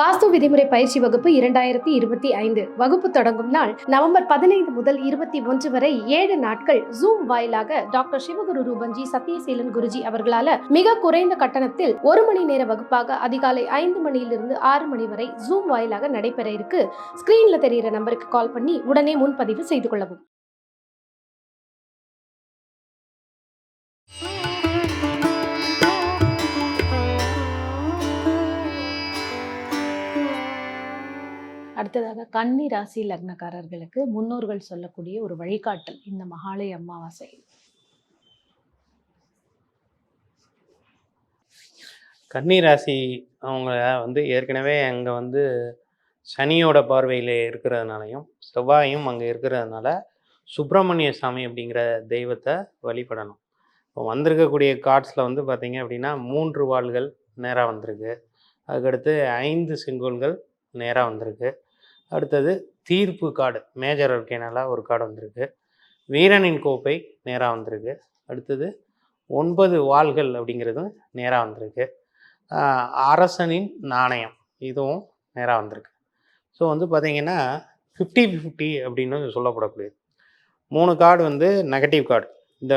வாஸ்து விதிமுறை பயிற்சி வகுப்பு 2025 வகுப்பு தொடங்கும் நாள் நவம்பர் 15 முதல் 21 வரை 7 நாட்கள் ஜூம் வாயிலாக டாக்டர் சிவகுரு ரூபன்ஜி சத்யசீலன் குருஜி அவர்களால மிக குறைந்த கட்டணத்தில் 1 மணி நேர வகுப்பாக அதிகாலை 5 மணியிலிருந்து 6 மணி வரை ஜூம் வாயிலாக நடைபெற இருக்கு. ஸ்கிரீன்ல தெரிகிற நம்பருக்கு கால் பண்ணி உடனே முன்பதிவு செய்து கொள்ளவும். அடுத்ததாக கன்னி ராசி லக்னக்காரர்களுக்கு முன்னோர்கள் சொல்லக்கூடிய ஒரு வழிகாட்டல் இந்த மகாலய அமாவாசை. கன்னி ராசி அவங்க ஏற்கனவே அங்கே சனியோட பார்வையில் இருக்கிறதுனாலையும் செவ்வாயும் அங்கே இருக்கிறதுனால சுப்பிரமணிய சாமி அப்படிங்கிற தெய்வத்தை வழிபடணும். இப்போ வந்திருக்கக்கூடிய கார்ட்ஸில் பார்த்தீங்க அப்படின்னா 3 வாள்கள் நேராக வந்திருக்கு. அதுக்கடுத்து 5 செங்கோல்கள் நேராக வந்திருக்கு. அடுத்தது தீர்ப்பு கார்டு மேஜர் அர்கேனால ஒரு கார்டு வந்திருக்கு. வீரனின் கோப்பை நேராக வந்திருக்கு. அடுத்தது 9 வாள்கள் அப்படிங்கிறதும் நேராக வந்திருக்கு. அரசனின் நாணயம் இதுவும் நேராக வந்திருக்கு. ஸோ பார்த்திங்கன்னா 50-50 அப்படின்னு சொல்லப்படக்கூடியது. 3 கார்டு நெகட்டிவ் கார்டு. இந்த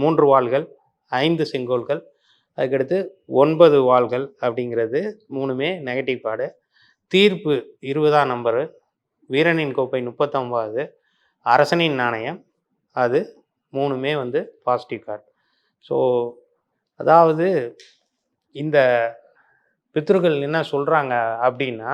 3 வாள்கள் 5 செங்கோல்கள் அதுக்கடுத்து 9 வாள்கள் அப்படிங்கிறது 3மே நெகட்டிவ் கார்டு. தீர்ப்பு 20ஆம் நம்பரு, வீரனின் கோப்பை 39வது, அரசனின் நாணயம் அது 3மே பாசிட்டிவ் கார்டு. ஸோ அதாவது இந்த பித்ருக்கள் என்ன சொல்கிறாங்க அப்படின்னா,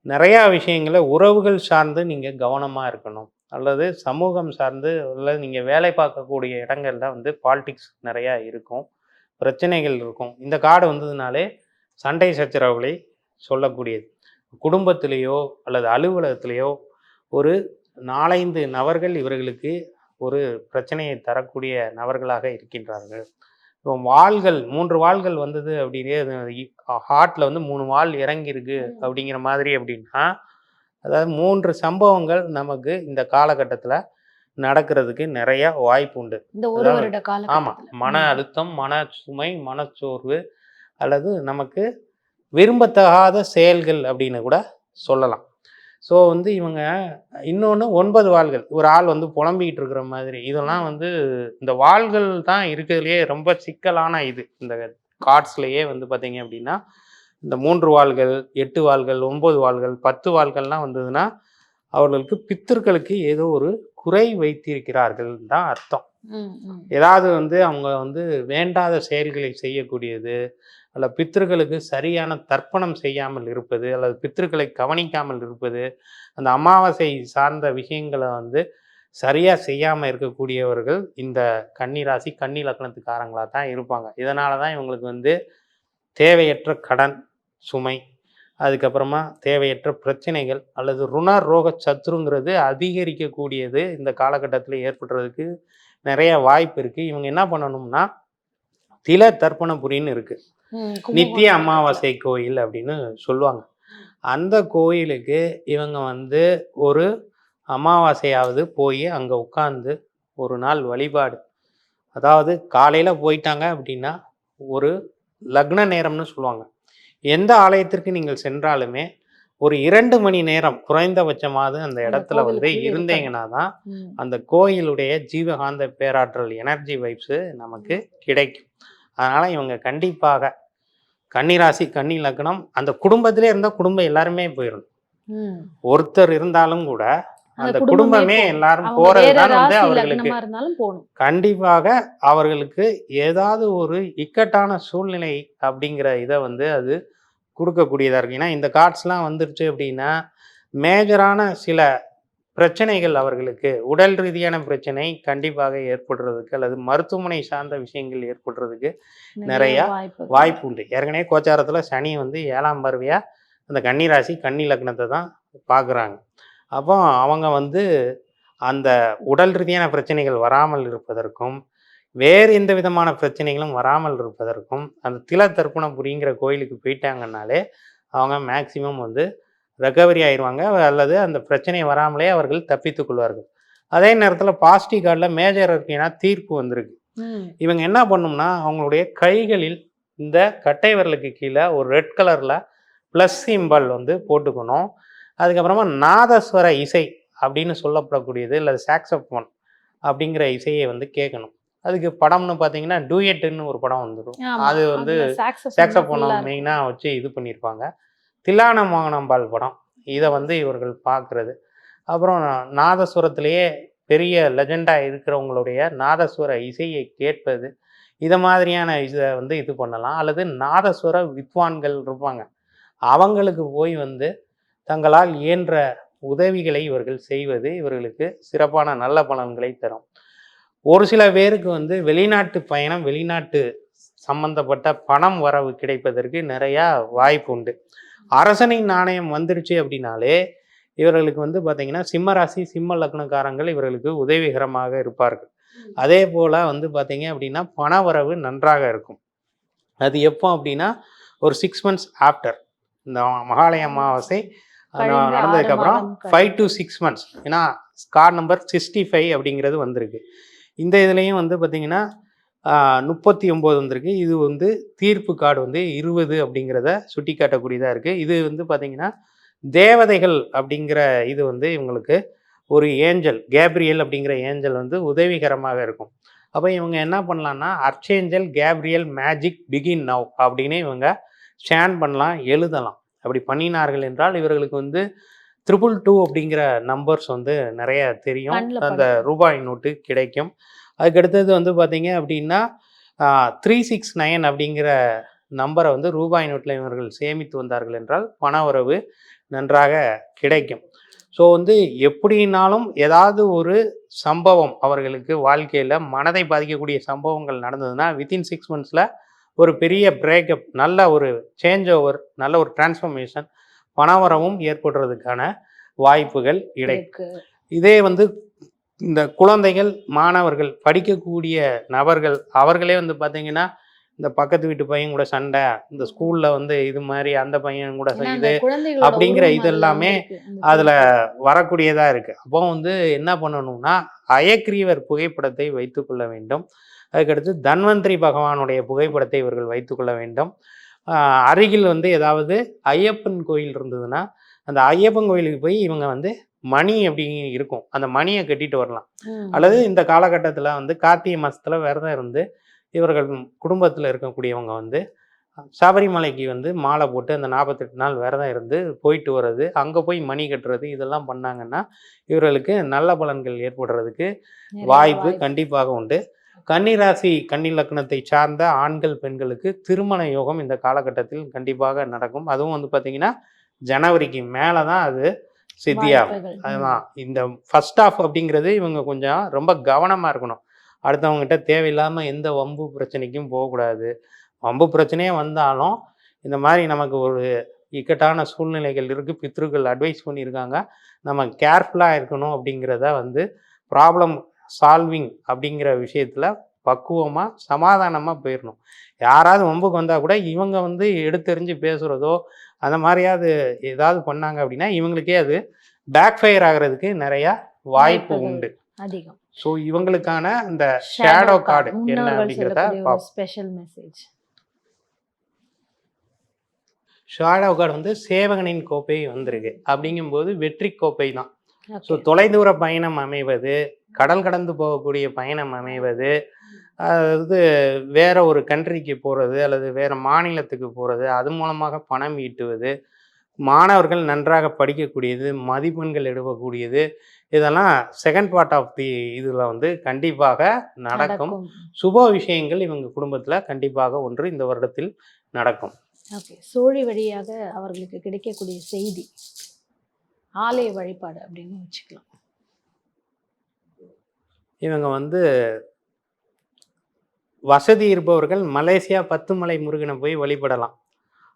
நிறையா விஷயங்களை உறவுகள் சார்ந்து நீங்கள் கவனமாக இருக்கணும், அல்லது சமூகம் சார்ந்து அல்லது நீங்கள் வேலை பார்க்கக்கூடிய இடங்களில் பாலிடிக்ஸ் நிறையா இருக்கும், பிரச்சனைகள் இருக்கும். இந்த கார்டு வந்ததுனாலே சண்டை சச்சரவுகளை சொல்லக்கூடியது. குடும்பத்திலேயோ அல்லது அலுவலகத்திலேயோ ஒரு 4-5 நபர்கள் இவர்களுக்கு ஒரு பிரச்சனையை தரக்கூடிய நபர்களாக இருக்கின்றார்கள். இப்போ வாள்கள் 3 வாள்கள் வந்தது அப்படின்னே ஹார்ட்டில் 3 வாள் இறங்கியிருக்கு அப்படிங்கிற மாதிரி அப்படின்னா, அதாவது 3 சம்பவங்கள் நமக்கு இந்த காலகட்டத்தில் நடக்கிறதுக்கு நிறைய வாய்ப்பு உண்டு. ஆமாம், மன அழுத்தம், மன சுமை, மனச்சோர்வு அல்லது நமக்கு விரும்பத்தகாத செயல்கள் அப்படின்னு கூட சொல்லலாம். ஸோ இவங்க இன்னொன்று 9 வாள்கள், ஒரு ஆள் புலம்பிக்கிட்டு இருக்கிற மாதிரி, இதெல்லாம் இந்த வாள்கள் தான் இருக்கிறதுலையே ரொம்ப சிக்கலான இது. இந்த கார்ட்ஸ்லேயே பார்த்தீங்க அப்படின்னா இந்த 3 வாள்கள், 8 வாள்கள், 9 வாள்கள், 10 வாள்கள்லாம் வந்ததுன்னா அவர்களுக்கு பித்தர்களுக்கு ஏதோ ஒரு குறை வைத்திருக்கிறார்கள் தான் அர்த்தம். ஏதாவது அவங்க வேண்டாத செயல்களை செய்யக்கூடியது, அல்ல பித்ருக்களுக்கு சரியான தர்ப்பணம் செய்யாமல் இருப்பது, அல்லது பித்ருக்களை கவனிக்காமல் இருப்பது, அந்த அமாவாசை சார்ந்த விஷயங்களை சரியாக செய்யாமல் இருக்கக்கூடியவர்கள் இந்த கன்னி ராசி கன்னி லக்னத்துக்காரங்களாக தான் இருப்பாங்க. இதனால தான் இவங்களுக்கு தேவையற்ற கடன் சுமை, அதுக்கப்புறமா தேவையற்ற பிரச்சனைகள் அல்லது ருண ரோக சத்ருங்கிறது அதிகரிக்கக்கூடியது இந்த காலகட்டத்தில் ஏற்படுறதுக்கு நிறைய வாய்ப்பு இருக்குது. இவங்க என்ன பண்ணணும்னா, தில தர்ப்பணபுரின்னு இருக்குது, நித்திய அமாவாசை கோயில் அப்படின்னு சொல்லுவாங்க. அந்த கோயிலுக்கு இவங்க ஒரு அமாவாசையாவது போய் அங்கே உட்காந்து ஒரு நாள் வழிபாடு, அதாவது காலையில் போயிட்டாங்க அப்படின்னா ஒரு லக்ன நேரம்னு சொல்லுவாங்க. எந்த ஆலயத்திற்கு நீங்கள் சென்றாலுமே ஒரு 2 மணி நேரம் குறைந்தபட்சமாவது அந்த இடத்துல இருந்தீங்கன்னா தான் அந்த கோயிலுடைய ஜீவகாந்த பேராற்றல் எனர்ஜி வைப்ஸு நமக்கு கிடைக்கும். அதனால் இவங்க கண்டிப்பாக கன்னிராசி கன்னி லக்னம் அந்த குடும்பத்திலே இருந்தால் குடும்பம் எல்லாருமே போயிடணும். ஒருத்தர் இருந்தாலும் கூட அந்த குடும்பமே எல்லாரும் போறதுதான் அவர்களுக்கு கண்டிப்பாக அவர்களுக்கு ஏதாவது ஒரு இக்கட்டான சூழ்நிலை அப்படிங்கிற இதை அது கொடுக்கக்கூடியதாக இருக்கு. ஏன்னா இந்த கார்ட்ஸ்லாம் வந்துருச்சு அப்படின்னா மேஜரான சில பிரச்சனைகள் அவர்களுக்கு உடல் ரீதியான பிரச்சனை கண்டிப்பாக ஏற்படுறதுக்கு அல்லது மருத்துவமனை சார்ந்த விஷயங்கள் ஏற்படுறதுக்கு நிறையா வாய்ப்பு உண்டு. ஏற்கனவே கோச்சாரத்தில் சனி 7ஆம் பார்வையாக அந்த கன்னிராசி கன்னி லக்னத்தை தான் பார்க்குறாங்க. அப்போ அவங்க அந்த உடல் ரீதியான பிரச்சனைகள் வராமல் இருப்பதற்கும் வேறு எந்த விதமான பிரச்சனைகளும் வராமல் இருப்பதற்கும் அந்த தில தர்ப்பணபுரிங்கிற கோயிலுக்கு போயிட்டாங்கன்னாலே அவங்க மேக்சிமம் ரெக்கவரி ஆயிடுவாங்க, அல்லது அந்த பிரச்சனை வராமலே அவர்கள் தப்பித்துக் கொள்வார்கள். அதே நேரத்தில் பாசிட்டிவ் கார்டில் மேஜர் இருக்கீங்கன்னா தீர்ப்பு வந்திருக்கு. இவங்க என்ன பண்ணும்னா அவங்களுடைய கைகளில் இந்த கட்டை விரலுக்கு கீழே ஒரு ரெட் கலரில் ப்ளஸ் சிம்பல் வந்து போட்டுக்கணும். அதுக்கப்புறமா நாதஸ்வர இசை அப்படின்னு சொல்லப்படக்கூடியது இல்லை சாக்ஸோஃபோன் அப்படிங்கிற இசையை வந்து கேட்கணும். அதுக்கு படம்னு பார்த்தீங்கன்னா டூயட்டுன்னு ஒரு படம் வந்துடும். ஆமா. அது வந்து அதுல saxophone தான் சாக்ஸோஃபோனை full-ஆ இருக்கும். மெயினாக வச்சு இது பண்ணியிருப்பாங்க. தில்லான மோகனாம்பாள் படம், இதை வந்து இவர்கள் பார்க்குறது. அப்புறம் நாதஸ்வரத்திலேயே பெரிய லெஜெண்டாக இருக்கிறவங்களுடைய நாதஸ்வர இசையை கேட்பது, இதை மாதிரியான இதை வந்து இது பண்ணலாம். அல்லது நாதஸ்வர வித்வான்கள் இருப்பாங்க, அவங்களுக்கு போய் வந்து தங்களால் இயன்ற உதவிகளை இவர்கள் செய்வது இவர்களுக்கு சிறப்பான நல்ல பலன்களை தரும். ஒரு சில பேருக்கு வந்து வெளிநாட்டு பயணம், வெளிநாட்டு சம்பந்தப்பட்ட பணம் வரவு கிடைப்பதற்கு நிறையா வாய்ப்பு உண்டு. அரசனின் நாணயம் வந்துருச்சு அப்படின்னாலே இவர்களுக்கு வந்து பார்த்தீங்கன்னா சிம்ம ராசி சிம்ம லக்னக்காரங்கள் இவர்களுக்கு உதவிகரமாக இருப்பார்கள். அதே போல் வந்து பார்த்தீங்க அப்படின்னா பண வரவு நன்றாக இருக்கும். அது எப்போ அப்படின்னா ஒரு 6 months ஆஃப்டர் இந்த மகாலய அமாவாசை நடந்ததுக்கப்புறம் 5 to 6 months. ஏன்னா கார்டு நம்பர் 65 அப்படிங்கிறது வந்திருக்கு. இந்த இதுலேயும் வந்து பார்த்தீங்கன்னா 39 வந்திருக்கு. இது வந்து தீர்ப்பு கார்டு வந்து 20 அப்படிங்கிறத சுட்டி காட்டக்கூடியதாக இருக்குது. இது வந்து பார்த்தீங்கன்னா தேவதைகள் அப்படிங்கிற இது வந்து இவங்களுக்கு ஒரு ஏஞ்சல், கேப்ரியல் அப்படிங்கிற ஏஞ்சல் வந்து உதவிகரமாக இருக்கும். அப்போ இவங்க என்ன பண்ணலான்னா அர்ச்சேஞ்சல் கேப்ரியல் மேஜிக் பிகின் நவ் அப்படின்னு இவங்க ஸ்டாண்ட் பண்ணலாம், எழுதலாம். அப்படி பண்ணினார்கள் என்றால் இவர்களுக்கு வந்து 222 அப்படிங்கிற நம்பர்ஸ் வந்து நிறைய தெரியும். அந்த ரூபாய் நோட்டு கிடைக்கும். அதுக்கடுத்தது வந்து பார்த்தீங்க அப்படின்னா 369 அப்படிங்கிற நம்பரை வந்து ரூபாய் நோட்டில் இவர்கள் சேமித்து வந்தார்கள் என்றால் பண வரவு நன்றாக கிடைக்கும். ஸோ வந்து எப்படின்னாலும் ஏதாவது ஒரு சம்பவம் அவர்களுக்கு வாழ்க்கையில் மனதை பாதிக்கக்கூடிய சம்பவங்கள் நடந்ததுன்னா வித்தின் 6 months ஒரு பெரிய பிரேக்கப், நல்ல ஒரு சேஞ்ச் ஓவர், நல்ல ஒரு டிரான்ஸ்ஃபர்மேஷன், பணவரவும் ஏற்படுறதுக்கான வாய்ப்புகள் கிடைக்கும். இதே வந்து இந்த குழந்தைகள், மாணவர்கள், படிக்கக்கூடிய நபர்கள் அவர்களே வந்து பார்த்தீங்கன்னா இந்த பக்கத்து வீட்டு பையன் கூட சண்டை, இந்த ஸ்கூலில் வந்து இது மாதிரி அந்த பையன் கூட இது அப்படிங்கிற இது எல்லாமே அதில் வரக்கூடியதாக இருக்குது. அப்போ வந்து என்ன பண்ணணும்னா அயக்ரீவர் புகைப்படத்தை வைத்துக்கொள்ள வேண்டும். அதுக்கடுத்து தன்வந்திரி பகவானுடைய புகைப்படத்தை இவர்கள் வைத்துக்கொள்ள வேண்டும். அருகில் வந்து ஏதாவது ஐயப்பன் கோயில் இருந்ததுன்னா அந்த ஐயப்பன் கோயிலுக்கு போய் இவங்க வந்து மணி அப்படி இருக்கும், அந்த மணியை கட்டிட்டு வரலாம். அல்லது இந்த காலகட்டத்தில் வந்து கார்த்திகை மாதத்தில் விரதம் இருந்து இவர்கள் குடும்பத்தில் இருக்கக்கூடியவங்க வந்து சபரிமலைக்கு வந்து மாலை போட்டு அந்த 48 நாள் விரதம் இருந்து போயிட்டு வர்றது, அங்கே போய் மணி கட்டுறது, இதெல்லாம் பண்ணாங்கன்னா இவர்களுக்கு நல்ல பலன்கள் ஏற்படுறதுக்கு வாய்ப்பு கண்டிப்பாக உண்டு. கன்னிராசி கன்னி லக்னத்தை சார்ந்த ஆண்கள் பெண்களுக்கு திருமண யோகம் இந்த காலகட்டத்தில் கண்டிப்பாக நடக்கும். அதுவும் வந்து பார்த்தீங்கன்னா ஜனவரிக்கு மேலே தான் அது சித்தியாகும். அதுதான் இந்த ஃபர்ஸ்ட் ஆஃப் அப்படிங்கிறது இவங்க கொஞ்சம் ரொம்ப கவனமாக இருக்கணும். அடுத்தவங்ககிட்ட தேவையில்லாமல் எந்த வம்பு பிரச்சனைக்கும் போகக்கூடாது. வம்பு பிரச்சனையே வந்தாலும் இந்த மாதிரி நமக்கு ஒரு இக்கட்டான சூழ்நிலைகள் இருக்குது, பித்ருக்கள் அட்வைஸ் பண்ணியிருக்காங்க, நம்ம கேர்ஃபுல்லாக இருக்கணும் அப்படிங்கிறத வந்து ப்ராப்ளம் சால்விங் அப்படிங்கிற விஷயத்தில் பக்குவமாக சமாதானமாக போயிடணும். யாராவது வம்புக்கு வந்தால் கூட இவங்க வந்து எடுத்தெறிஞ்சு பேசுகிறதோ அந்த மாதிரியாவது ஏதாவது பண்ணாங்க அப்படின்னா இவங்களுக்கே அது பேக் ஃபயர் ஆகிறதுக்கு நிறையா வாய்ப்பு உண்டு அதிகம். ஸோ இவங்களுக்கான இந்த ஷேடோ கார்டு என்ன அப்படிங்கிறத ஸ்பெஷல் மெசேஜ். ஷேடோ கார்டு வந்து சேவகனின் கோப்பை வந்திருக்கு. அப்படிங்கும்போது வெற்றி கோப்பை தான். ஸோ தொலைதூர பயணம் அமைவது, கடல் கடந்து போகக்கூடிய பயணம் அமைவது, அதாவது வேற ஒரு கண்ட்ரிக்கு போகிறது அல்லது வேறு மாநிலத்துக்கு போகிறது, அது மூலமாக பணம் ஈட்டுவது, மாணவர்கள் நன்றாக படிக்கக்கூடியது, மதிப்பெண்கள் எடுக்கக்கூடியது, இதெல்லாம் செகண்ட் பார்ட் ஆஃப் தி இதில் வந்து கண்டிப்பாக நடக்கும். சுப விஷயங்கள் இவங்க குடும்பத்தில் கண்டிப்பாக ஒன்று இந்த வருடத்தில் நடக்கும். ஓகே, சோழி வழியாக அவர்களுக்கு கிடைக்கக்கூடிய செய்தி ஆலய வழிபாடு அப்படின்னு வச்சுக்கலாம். இவங்க வந்து வசதி இருப்பவர்கள் மலேசியா 10 மலை முருகனை போய் வழிபடலாம்.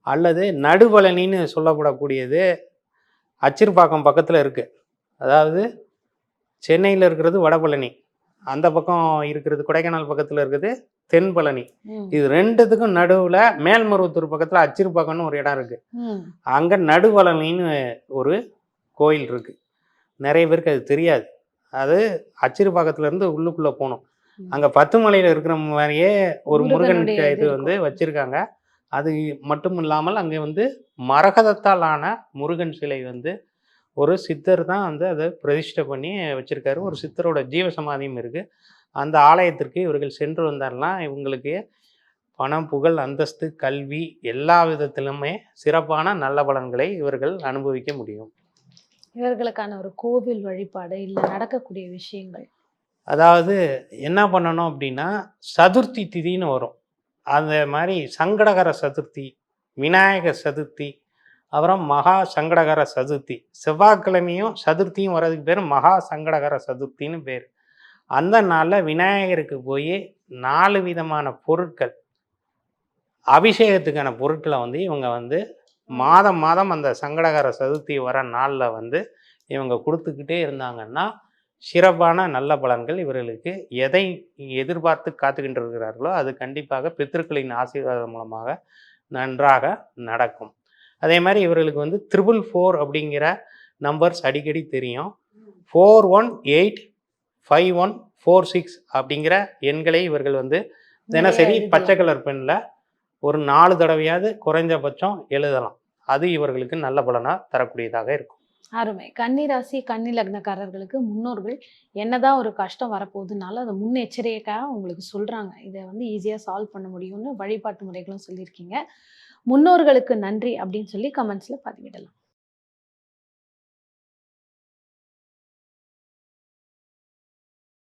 அல்லது நடுபழனின்னு சொல்லப்படக்கூடியது அச்சிறுபாக்கம் பக்கத்தில் இருக்குது. அதாவது சென்னையில் இருக்கிறது வடபழனி, அந்த பக்கம் இருக்கிறது கொடைக்கானல் பக்கத்தில் இருக்குது தென்பழனி. இது ரெண்டுத்துக்கும் நடுவில் மேல்மருவத்தூர் பக்கத்தில் அச்சிறுபாக்கம்னு ஒரு இடம் இருக்குது. அங்கே நடுபழனின்னு ஒரு கோயில் இருக்குது. நிறைய பேருக்கு அது தெரியாது. அது அச்சிறுபாக்கத்துலேருந்து உள்ளுக்குள்ளே போகணும். அங்கே 10 மலையில் இருக்கிற மாதிரியே ஒரு முருகன் இது வந்து வச்சுருக்காங்க. அது மட்டும் இல்லாமல் அங்கே வந்து மரகதத்தால் ஆன முருகன் சிலை வந்து ஒரு சித்தர் தான் வந்து அதை பிரதிஷ்டை பண்ணி வச்சிருக்காரு. ஒரு சித்தரோட ஜீவசமாதியும் இருக்கு. அந்த ஆலயத்திற்கு இவர்கள் சென்று வந்தார்னா, இவங்களுக்கு பணம், புகழ், அந்தஸ்து, கல்வி எல்லா விதத்திலுமே சிறப்பான நல்ல பலன்களை இவர்கள் அனுபவிக்க முடியும். இவர்களுக்கான ஒரு கோவில் வழிபாடு இல்ல நடக்கக்கூடிய விஷயங்கள். அதாவது என்ன பண்ணணும் அப்படின்னா, சதுர்த்தி திதின்னு வரும். அந்த மாரி சங்கடகர சதுர்த்தி, விநாயகர் சதுர்த்தி, அப்புறம் மகா சங்கடகர சதுர்த்தி. செவ்வாய்க்கிழமையும் சதுர்த்தியும் வர்றதுக்கு பேர் மகா சங்கடகர சதுர்த்தின்னு பேர். அந்த நாளில் விநாயகருக்கு போய் 4 விதமான பொருட்கள், அபிஷேகத்துக்கான பொருட்களை வந்து இவங்க வந்து மாதம் மாதம் அந்த சங்கடகர சதுர்த்தி வர நாளில் வந்து இவங்க கொடுத்துக்கிட்டே இருந்தாங்கன்னா, சிறப்பான நல்ல பலன்கள் இவர்களுக்கு எதை எதிர்பார்த்து காத்துக்கிட்டு இருக்கிறார்களோ அது கண்டிப்பாக பித்ருக்களின் ஆசீர்வாதம் மூலமாக நன்றாக நடக்கும். அதே மாதிரி இவர்களுக்கு வந்து 444 அப்படிங்கிற நம்பர்ஸ் அடிக்கடி தெரியும். 418546 அப்படிங்கிற எண்களை இவர்கள் வந்து தினசரி பச்சை கலர் பென்னில் ஒரு 4 தடவையாவது குறைஞ்சபட்சம் எழுதலாம். அது இவர்களுக்கு நல்ல பலனாக தரக்கூடியதாக இருக்கும். அருமை. கன்னி ராசி, கன்னி லக்னக்காரர்களுக்கு முன்னோர்கள் என்னதான் ஒரு கஷ்டம் வரப்போகுதுனாலும் அதை முன்னெச்சரிக்கையாக உங்களுக்கு சொல்றாங்க. இதை வந்து ஈஸியா சால்வ் பண்ண முடியும்னு வழிபாட்டு முறைகளும் சொல்லியிருக்கீங்க. முன்னோர்களுக்கு நன்றி அப்படின்னு சொல்லி கமெண்ட்ஸ்ல பதிவிடலாம்.